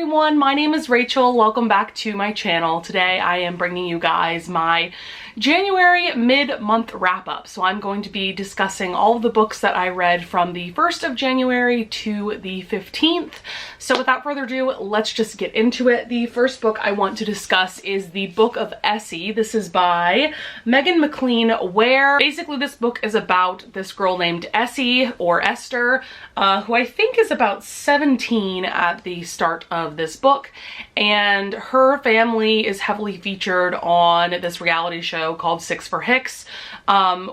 everyone, my name is Rachel. Welcome back to my channel. Today I am bringing you guys my January mid-month wrap-up. So I'm going to be discussing all of the books that I read from the 1st of January to the 15th. So without further ado, let's just get into it. The first book I want to discuss is the Book of Essie. This is by Megan McLean Ware. Basically, this book is about this girl named Essie, or Esther, who I think is about 17 at the start of this book. And her family is heavily featured on this reality show called Six for Hicks,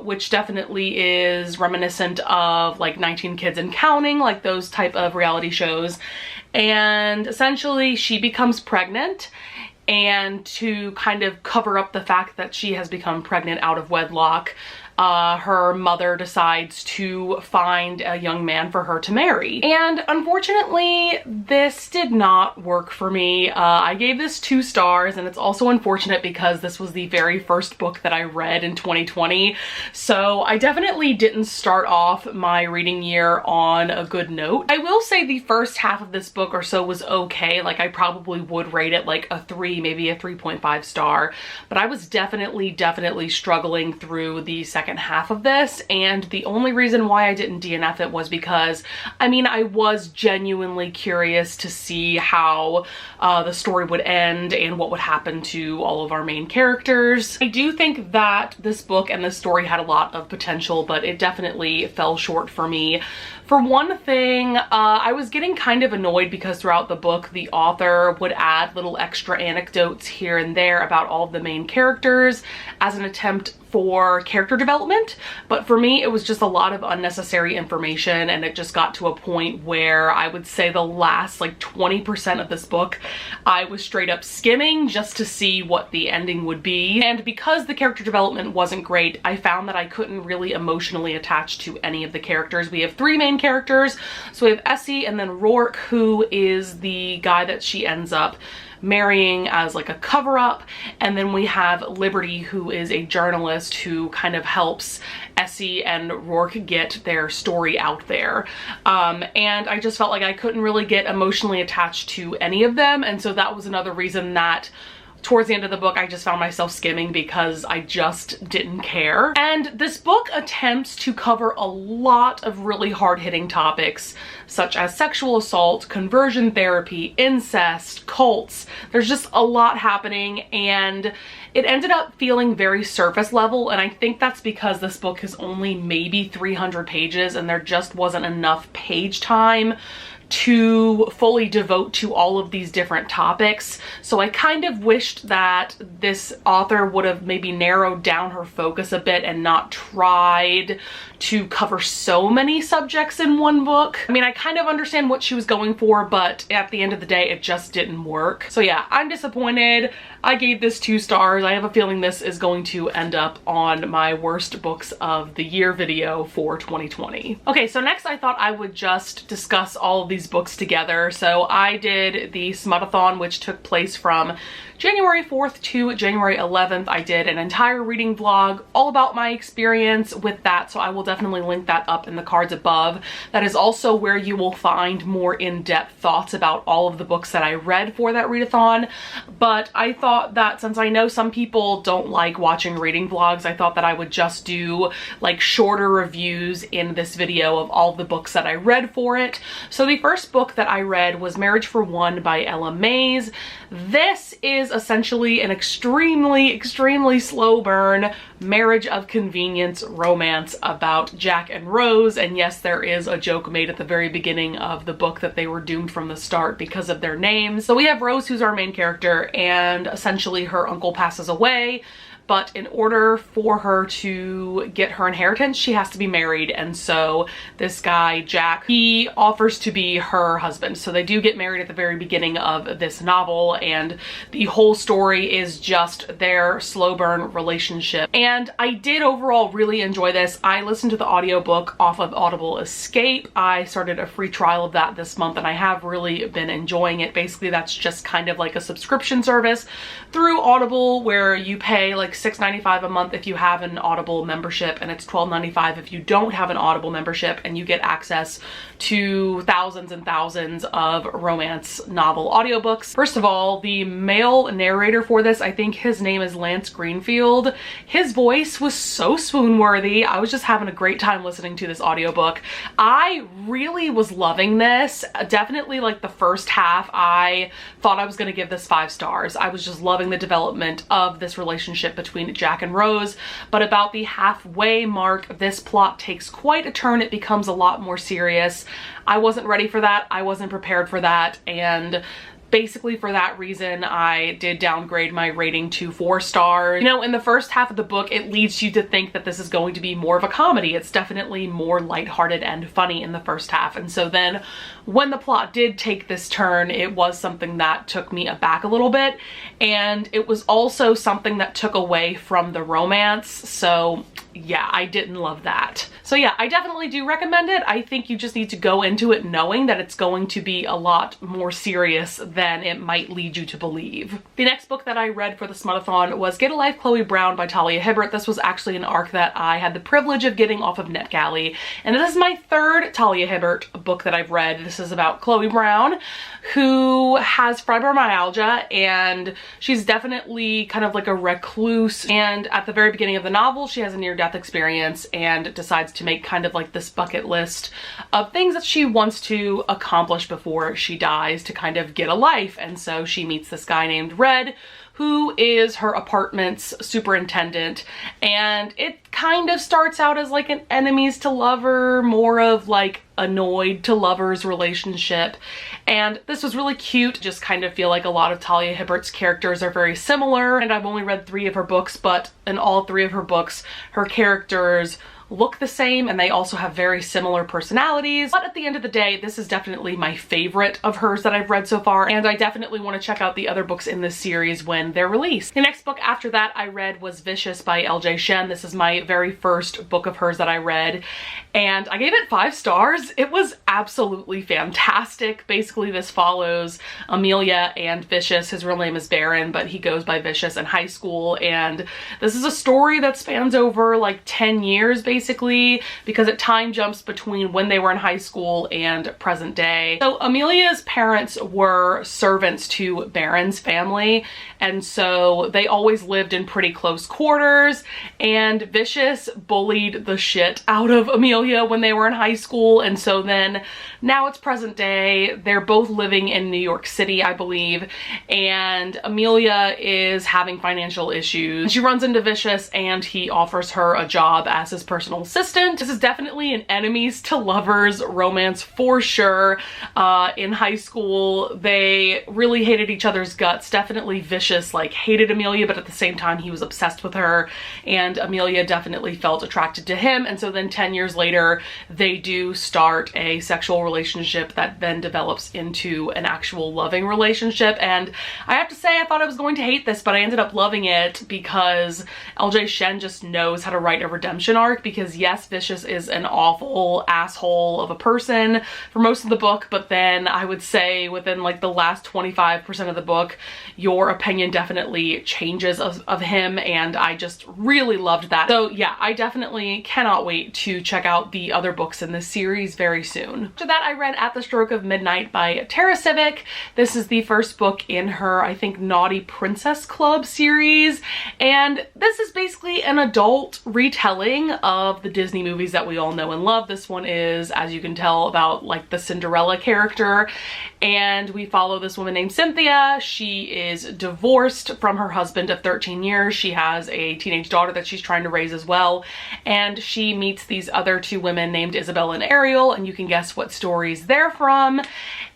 which definitely is reminiscent of like 19 Kids and Counting, like those type of reality shows. And essentially she becomes pregnant, and to kind of cover up the fact that she has become pregnant out of wedlock, her mother decides to find a young man for her to marry. And unfortunately, this did not work for me. I gave this 2 stars, and it's also unfortunate because this was the very first book that I read in 2020. So I definitely didn't start off my reading year on a good note. I will say the first half of this book or so was okay. Like, I probably would rate it like a 3, maybe a 3.5 star, but I was definitely struggling through the second half of this, and the only reason why I didn't DNF it was because, I mean, I was genuinely curious to see how the story would end and what would happen to all of our main characters. I do think that this book and this story had a lot of potential, but it definitely fell short for me. For one thing, I was getting kind of annoyed because throughout the book, the author would add little extra anecdotes here and there about all of the main characters as an attempt for character development. But for me, it was just a lot of unnecessary information, and it just got to a point where I would say the last like 20% of this book, I was straight up skimming just to see what the ending would be. And because the character development wasn't great, I found that I couldn't really emotionally attach to any of the characters. We have 3 main characters. So we have Essie, and then Rourke, who is the guy that she ends up marrying as like a cover-up, and then we have Liberty, who is a journalist who kind of helps Essie and Rourke get their story out there. And I just felt like I couldn't really get emotionally attached to any of them, and so that was another reason that towards the end of the book, I just found myself skimming because I just didn't care. And this book attempts to cover a lot of really hard-hitting topics, such as sexual assault, conversion therapy, incest, cults. There's just a lot happening, and it ended up feeling very surface level, and I think that's because this book is only maybe 300 pages, and there just wasn't enough page time to fully devote to all of these different topics. So I kind of wished that this author would have maybe narrowed down her focus a bit and not tried to cover so many subjects in one book. I mean, I kind of understand what she was going for, but at the end of the day, it just didn't work. So yeah, I'm disappointed. I gave this 2 stars. I have a feeling this is going to end up on my worst books of the year video for 2020. Okay, so next I thought I would just discuss all of these books together. So I did the Smutathon, which took place from January 4th to January 11th. I did an entire reading vlog all about my experience with that, so I will definitely link that up in the cards above. That is also where you will find more in-depth thoughts about all of the books that I read for that readathon. But I thought that since I know some people don't like watching reading vlogs, I thought that I would just do like shorter reviews in this video of all the books that I read for it. So the first book that I read was Marriage for One by Ella Mays. This is essentially an extremely slow burn marriage of convenience romance about Jack and Rose. And yes, there is a joke made at the very beginning of the book that they were doomed from the start because of their names. So we have Rose, who's our main character, and essentially her uncle passes away. But in order for her to get her inheritance, she has to be married. And so this guy, Jack, he offers to be her husband. So they do get married at the very beginning of this novel, and the whole story is just their slow burn relationship. And I did overall really enjoy this. I listened to the audiobook off of Audible Escape. I started a free trial of that this month, and I have really been enjoying it. Basically, that's just kind of like a subscription service through Audible where you pay like $6.95 a month if you have an Audible membership, and it's $12.95 if you don't have an Audible membership, and you get access to thousands and thousands of romance novel audiobooks. First of all, the male narrator for this, I think his name is Lance Greenfield. His voice was so swoon-worthy. I was just having a great time listening to this audiobook. I really was loving this. Definitely like the first half, I thought I was going to give this 5 stars. I was just loving the development of this relationship between Jack and Rose, but about the halfway mark, this plot takes quite a turn. It becomes a lot more serious. I wasn't ready for that. I wasn't prepared for that, and basically for that reason, I did downgrade my rating to 4 stars. You know, in the first half of the book, it leads you to think that this is going to be more of a comedy. It's definitely more lighthearted and funny in the first half. And so then when the plot did take this turn, it was something that took me aback a little bit. And it was also something that took away from the romance. So yeah, I didn't love that. So yeah, I definitely do recommend it. I think you just need to go into it knowing that it's going to be a lot more serious than it might lead you to believe. The next book that I read for the Smutathon was Get a Life, Chloe Brown by Talia Hibbert. This was actually an arc that I had the privilege of getting off of NetGalley, and this is my 3rd Talia Hibbert book that I've read. This is about Chloe Brown, who has fibromyalgia, and she's definitely kind of like a recluse, and at the very beginning of the novel, she has a near-death experience and decides to make kind of like this bucket list of things that she wants to accomplish before she dies to kind of get a life. And so she meets this guy named Red, who is her apartment's superintendent, and it kind of starts out as like an enemies to lover, more of like annoyed to lovers relationship. And this was really cute. Just kind of feel like a lot of Talia Hibbert's characters are very similar, and I've only read 3 of her books, but in all 3 of her books, her characters look the same and they also have very similar personalities. But at the end of the day, this is definitely my favorite of hers that I've read so far, and I definitely want to check out the other books in this series when they're released. The next book after that I read was Vicious by LJ Shen. This is my very first book of hers that I read, and I gave it 5 stars. It was absolutely fantastic. Basically, this follows Amelia and Vicious. His real name is Baron, but he goes by Vicious in high school, and this is a story that spans over like 10 years basically, because it time jumps between when they were in high school and present day. So Amelia's parents were servants to Baron's family, and so they always lived in pretty close quarters, and Vicious bullied the shit out of Amelia when they were in high school. And so then now it's present day. They're both living in New York City, I believe, and Amelia is having financial issues. She runs into Vicious and he offers her a job as his personal assistant. This is definitely an enemies to lovers romance for sure. In high school, they really hated each other's guts. Definitely Vicious like hated Amelia, but at the same time he was obsessed with her, and Amelia definitely felt attracted to him. And so then 10 years later, they do start a sexual relationship that then develops into an actual loving relationship. And I have to say, I thought I was going to hate this, but I ended up loving it because LJ Shen just knows how to write a redemption arc. Because yes, Vicious is an awful asshole of a person for most of the book, but then I would say within like the last 25% of the book, your opinion definitely changes of him, and I just really loved that. So yeah, I definitely cannot wait to check out the other books in this series very soon. After that, I read At the Stroke of Midnight by Tara Civic. This is the first book in her, I think, Naughty Princess Club series, and this is basically an adult retelling of the Disney movies that we all know and love. This one is, as you can tell, about like the Cinderella character, and we follow this woman named Cynthia. She is divorced from her husband of 13 years. She has a teenage daughter that she's trying to raise as well, and she meets these other 2 women named Isabel and Ariel, and you can guess what stories they're from.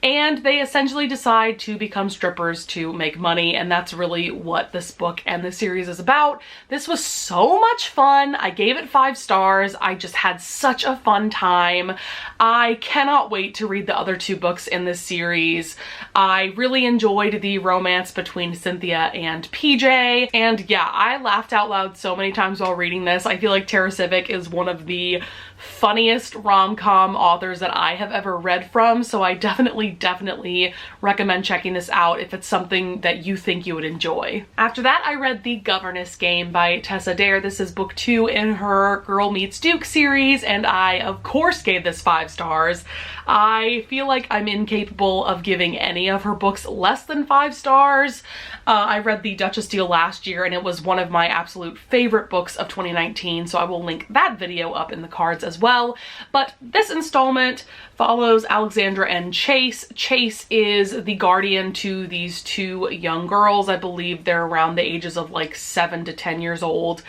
And they essentially decide to become strippers to make money, and that's really what this book and the series is about. This was so much fun. I gave it 5 stars. I just had such a fun time. I cannot wait to read the other 2 books in this series. I really enjoyed the romance between Cynthia and PJ, and yeah, I laughed out loud so many times while reading this. I feel like Tara Civic is one of the funniest rom-com authors that I have ever read from, so I definitely recommend checking this out if it's something that you think you would enjoy. After that, I read The Governess Game by Tessa Dare. This is book 2 in her Girl Meets Duke series, and I of course gave this 5 stars. I feel like I'm incapable of giving any of her books less than 5 stars. I read The Duchess Deal last year and it was one of my absolute favorite books of 2019, so I will link that video up in the cards as well. But this installment follows Alexandra and Chase. Chase is the guardian to these 2 young girls. I believe they're around the ages of like 7 to 10 years old,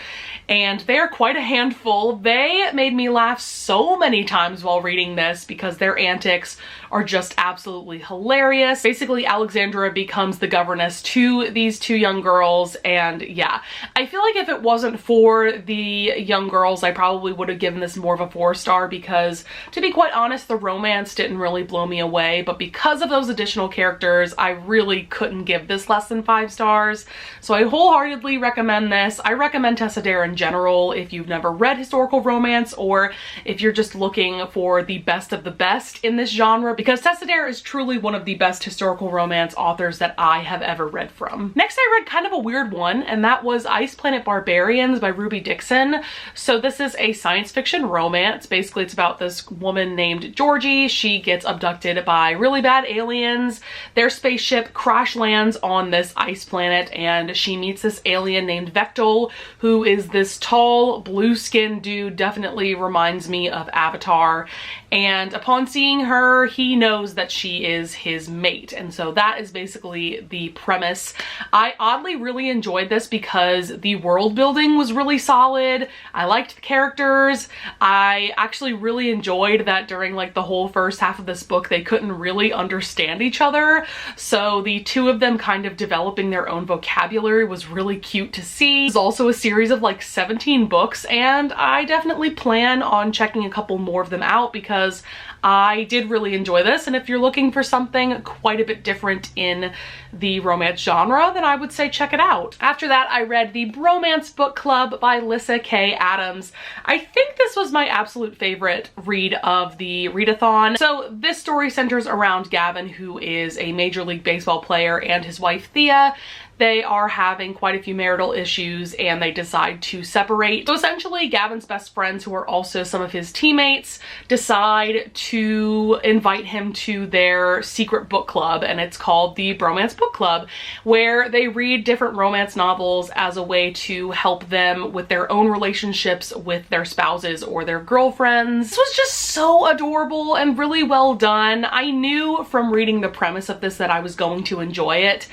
and they're quite a handful. They made me laugh so many times while reading this because their antics are just absolutely hilarious. Basically, Alexandra becomes the governess to these 2 young girls, and yeah, I feel like if it wasn't for the young girls, I probably would have given this more of a 4-star because, to be quite honest, the romance didn't really blow me away, but because of those additional characters, I really couldn't give this less than 5 stars. So I wholeheartedly recommend this. I recommend Tessa Dare in general if you've never read historical romance or if you're just looking for the best of the best in this genre, because Tessa Dare is truly one of the best historical romance authors that I have ever read from. Next, I read kind of a weird one, and that was Planet Barbarians by Ruby Dixon. So this is a science fiction romance. Basically, it's about this woman named Georgie. She gets abducted by really bad aliens. Their spaceship crash lands on this ice planet, and she meets this alien named Vectel, who is this tall, blue-skinned dude, definitely reminds me of Avatar. And upon seeing her, he knows that she is his mate. And so that is basically the premise. I oddly really enjoyed this because the world building was really solid. I liked the characters. I actually really enjoyed that during like the whole first half of this book, they couldn't really understand each other. So the 2 of them kind of developing their own vocabulary was really cute to see. It's also a series of like 17 books, and I definitely plan on checking a couple more of them out because I did really enjoy this, and if you're looking for something quite a bit different in the romance genre, then I would say check it out. After that, I read The Bromance Book Club by Lyssa Kay Adams. I think this was my absolute favorite read of the readathon. So this story centers around Gavin, who is a Major League Baseball player, and his wife Thea. They are having quite a few marital issues and they decide to separate. So essentially, Gavin's best friends, who are also some of his teammates, decide to invite him to their secret book club, and it's called the Bromance Book Club, where they read different romance novels as a way to help them with their own relationships with their spouses or their girlfriends. This was just so adorable and really well done. I knew from reading the premise of this that I was going to enjoy it,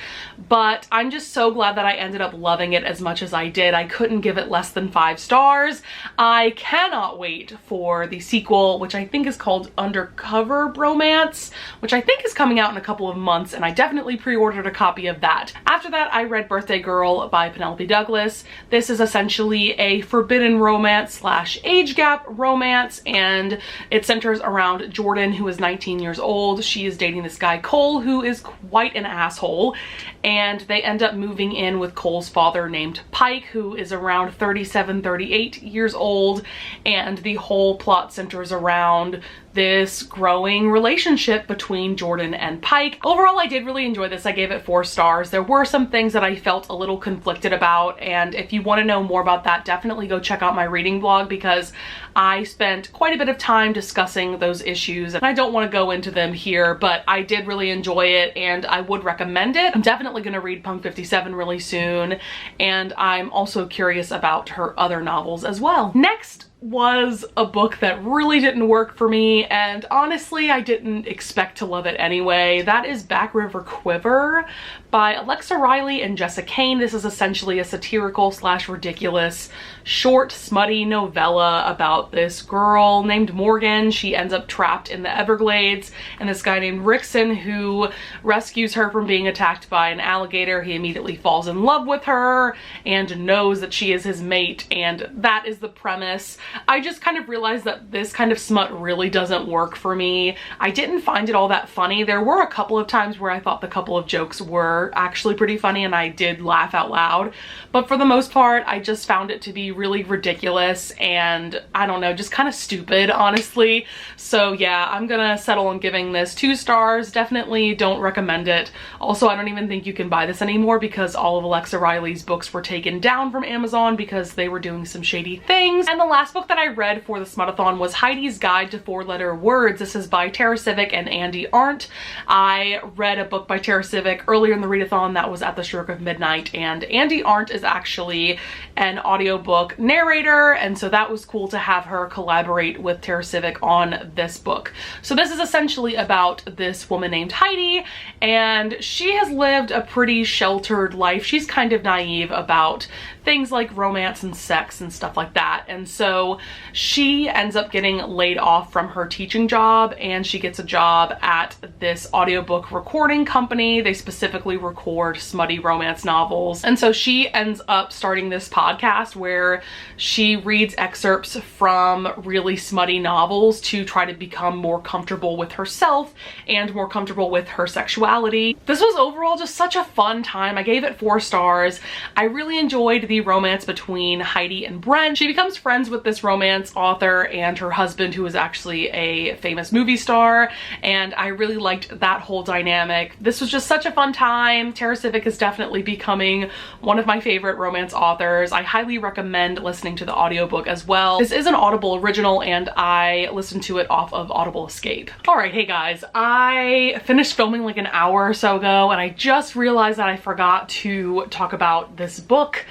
but I'm just so glad that I ended up loving it as much as I did. I couldn't give it less than 5 stars. I cannot wait for the sequel, which I think is called Undercover Bromance, which I think is coming out in a couple of months, and I definitely pre-ordered a copy of that. After that, I read Birthday Girl by Penelope Douglas. This is essentially a forbidden romance slash age gap romance, and it centers around Jordan, who is 19 years old. She is dating this guy Cole, who is quite an asshole, and they end up moving in with Cole's father named Pike, who is around 37, 38 years old, and the whole plot centers around this growing relationship between Jordan and Pike. Overall, I did really enjoy this. I gave it 4 stars. There were some things that I felt a little conflicted about, and if you want to know more about that, definitely go check out my reading blog because I spent quite a bit of time discussing those issues, and I don't want to go into them here, but I did really enjoy it and I would recommend it. I'm definitely going to read Punk 57 really soon, and I'm also curious about her other novels as well. Next was a book that really didn't work for me, and honestly I didn't expect to love it anyway. That is Back River Quiver by Alexa Riley and Jessa Kane. This is essentially a satirical slash ridiculous short smutty novella about this girl named Morgan. She ends up trapped in the Everglades, and this guy named Rickson who rescues her from being attacked by an alligator. He immediately falls in love with her and knows that she is his mate, and that is the premise. I just kind of realized that this kind of smut really doesn't work for me. I didn't find it all that funny. There were a couple of times where I thought the couple of jokes were actually pretty funny and I did laugh out loud, but for the most part I just found it to be really ridiculous and I don't know, just kind of stupid, honestly. So yeah, I'm gonna settle on giving this 2 stars. Definitely don't recommend it. Also, I don't even think you can buy this anymore because all of Alexa Riley's books were taken down from Amazon because they were doing some shady things. And the last book that I read for the Smutathon was Heidi's Guide to 4-Letter Words. This is by Tara Civic and Andy Arndt. I read a book by Tara Civic earlier in the readathon that was At the Stroke of Midnight, and Andy Arndt is actually an audiobook narrator, and so that was cool to have her collaborate with Tara Civic on this book. So this is essentially about this woman named Heidi, and she has lived a pretty sheltered life. She's kind of naive about things like romance and sex and stuff like that, and so she ends up getting laid off from her teaching job and she gets a job at this audiobook recording company. They specifically record smutty romance novels, and so she ends up starting this podcast where she reads excerpts from really smutty novels to try to become more comfortable with herself and more comfortable with her sexuality. This was overall just such a fun time. I gave it 4 stars. I really enjoyed the romance between Heidi and Brent. She becomes friends with this romance author and her husband, who is actually a famous movie star, and I really liked that whole dynamic. This was just such a fun time. Tara Civic is definitely becoming one of my favorite romance authors. I highly recommend listening to the audiobook as well. This is an Audible original and I listened to it off of Audible Escape. Alright, hey guys, I finished filming like an hour or so ago and I just realized that I forgot to talk about this book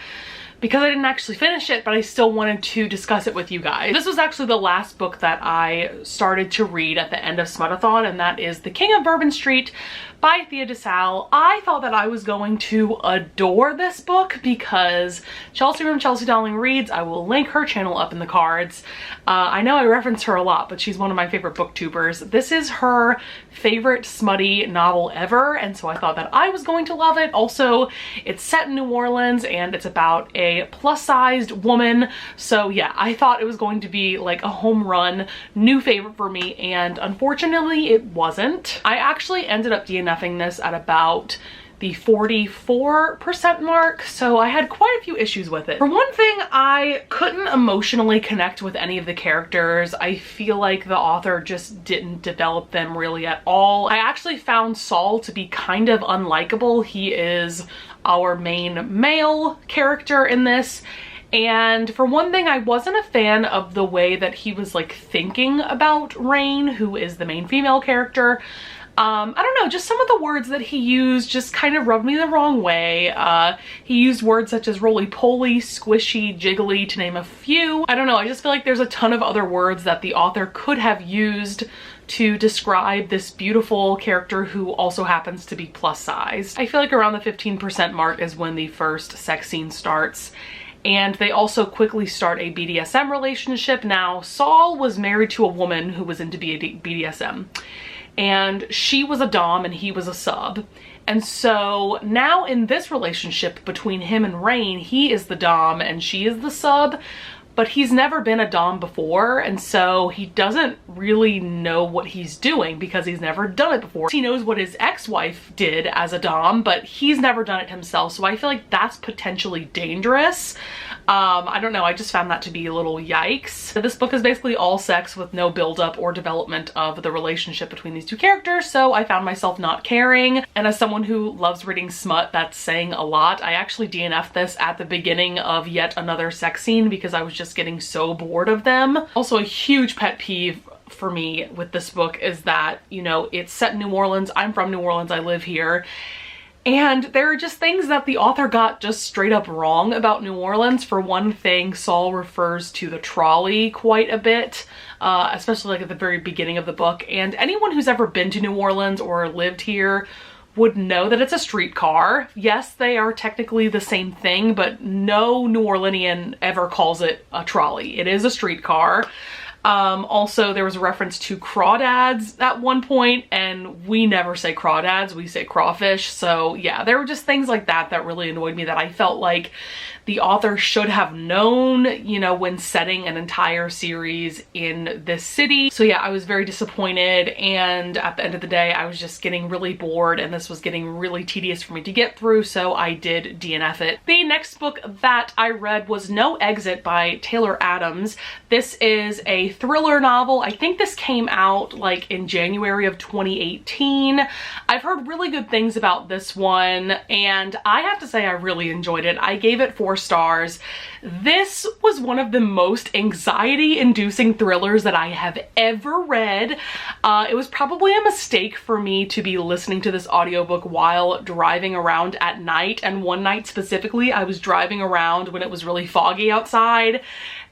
because I didn't actually finish it, but I still wanted to discuss it with you guys. This was actually the last book that I started to read at the end of Smutathon, and that is The King of Bourbon Street by Thea DeSalle. I thought that I was going to adore this book because Chelsea from Chelsea Darling Reads, I will link her channel up in the cards. I know I reference her a lot, but she's one of my favorite booktubers. This is her favorite smutty novel ever, and so I thought that I was going to love it. Also, it's set in New Orleans and it's about a plus-sized woman, so yeah, I thought it was going to be like a home run new favorite for me, and unfortunately it wasn't. I actually ended up DNFing this at about the 44% mark, so I had quite a few issues with it. For one thing, I couldn't emotionally connect with any of the characters. I feel like the author just didn't develop them really at all. I actually found Saul to be kind of unlikable. He is our main male character in this, and for one thing, I wasn't a fan of the way that he was like thinking about Rain, who is the main female character. I don't know, just some of the words that he used just kind of rubbed me the wrong way. He used words such as roly-poly, squishy, jiggly, to name a few. I don't know, I just feel like there's a ton of other words that the author could have used to describe this beautiful character who also happens to be plus sized. I feel like around the 15% mark is when the first sex scene starts, and they also quickly start a BDSM relationship. Now, Saul was married to a woman who was into BDSM, and she was a dom and he was a sub. And so now in this relationship between him and Rain, he is the dom and she is the sub, but he's never been a dom before, and so he doesn't really know what he's doing because he's never done it before. He knows what his ex-wife did as a dom, but he's never done it himself, so I feel like that's potentially dangerous. I don't know, I just found that to be a little yikes. This book is basically all sex with no buildup or development of the relationship between these two characters, so I found myself not caring. And as someone who loves reading smut, that's saying a lot. I actually DNF'd this at the beginning of yet another sex scene because I was just getting so bored of them. Also, a huge pet peeve for me with this book is that, you know, it's set in New Orleans. I'm from New Orleans, I live here. And there are just things that the author got just straight up wrong about New Orleans. For one thing, Saul refers to the trolley quite a bit, especially like at the very beginning of the book. And anyone who's ever been to New Orleans or lived here would know that it's a streetcar. Yes, they are technically the same thing, but no New Orleanian ever calls it a trolley. It is a streetcar. Also, there was a reference to crawdads at one point, and we never say crawdads, we say crawfish. So yeah, there were just things like that that really annoyed me, that I felt like the author should have known, you know, when setting an entire series in this city. So yeah, I was very disappointed, and at the end of the day, I was just getting really bored, and this was getting really tedious for me to get through, so I did DNF it. The next book that I read was No Exit by Taylor Adams. This is a thriller novel. I think this came out like in January of 2018. I've heard really good things about this one, and I have to say I really enjoyed it. I gave it 4 stars. This was one of the most anxiety-inducing thrillers that I have ever read. It was probably a mistake for me to be listening to this audiobook while driving around at night, and one night specifically I was driving around when it was really foggy outside,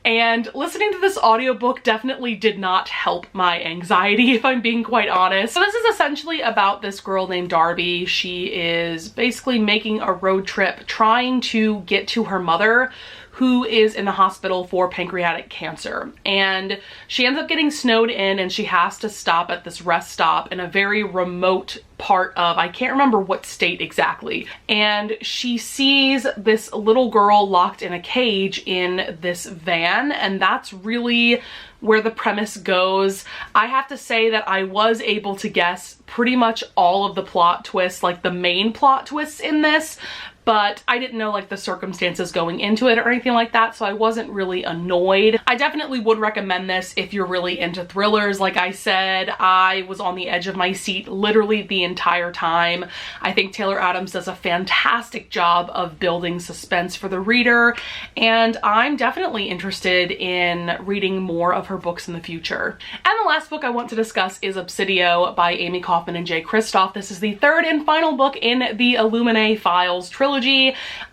and listening to this audiobook definitely did not help my anxiety, if I'm being quite honest. So this is essentially about this girl named Darby. She is basically making a road trip trying to get to her mother, who is in the hospital for pancreatic cancer. And she ends up getting snowed in, and she has to stop at this rest stop in a very remote part of, I can't remember what state exactly. And she sees this little girl locked in a cage in this van, and that's really where the premise goes. I have to say that I was able to guess pretty much all of the plot twists, like the main plot twists in this, but I didn't know like the circumstances going into it or anything like that, so I wasn't really annoyed. I definitely would recommend this if you're really into thrillers. Like I said, I was on the edge of my seat literally the entire time. I think Taylor Adams does a fantastic job of building suspense for the reader, and I'm definitely interested in reading more of her books in the future. And the last book I want to discuss is Obsidium by Amy Kaufman and Jay Kristoff. This is the 3rd and final book in the Illuminae Files trilogy.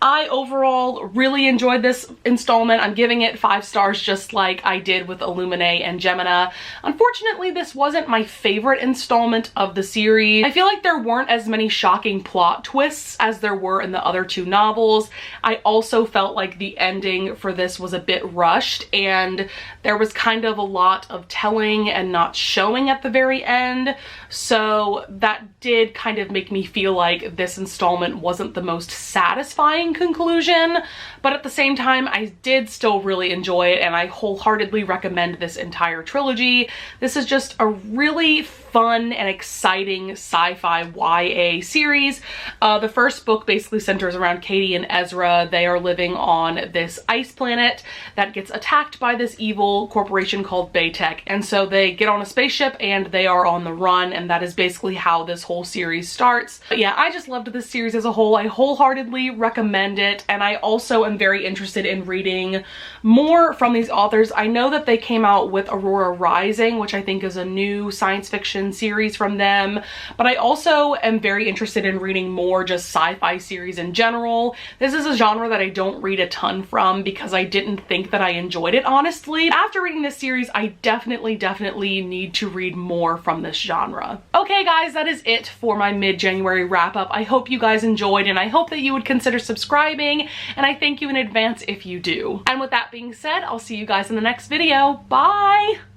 I overall really enjoyed this installment. I'm giving it 5 stars, just like I did with Illuminae and Gemina. Unfortunately, this wasn't my favorite installment of the series. I feel like there weren't as many shocking plot twists as there were in the other 2 novels. I also felt like the ending for this was a bit rushed, and there was kind of a lot of telling and not showing at the very end. So that did kind of make me feel like this installment wasn't the most satisfying conclusion, but at the same time I did still really enjoy it, and I wholeheartedly recommend this entire trilogy. This is just a really fun and exciting sci-fi YA series. The first book basically centers around Katie and Ezra. They are living on this ice planet that gets attacked by this evil corporation called Baytech, and so they get on a spaceship and they are on the run, and that is basically how this whole series starts. But yeah, I just loved this series as a whole. I wholeheartedly recommend it, and I also am very interested in reading more from these authors. I know that they came out with Aurora Rising, which I think is a new science fiction series from them, but I also am very interested in reading more just sci-fi series in general. This is a genre that I don't read a ton from because I didn't think that I enjoyed it, honestly. After reading this series, I definitely need to read more from this genre. Okay guys, that is it for my mid-January wrap-up. I hope you guys enjoyed, and I hope that you would consider subscribing, and I thank you in advance if you do. And with that being said, I'll see you guys in the next video. Bye!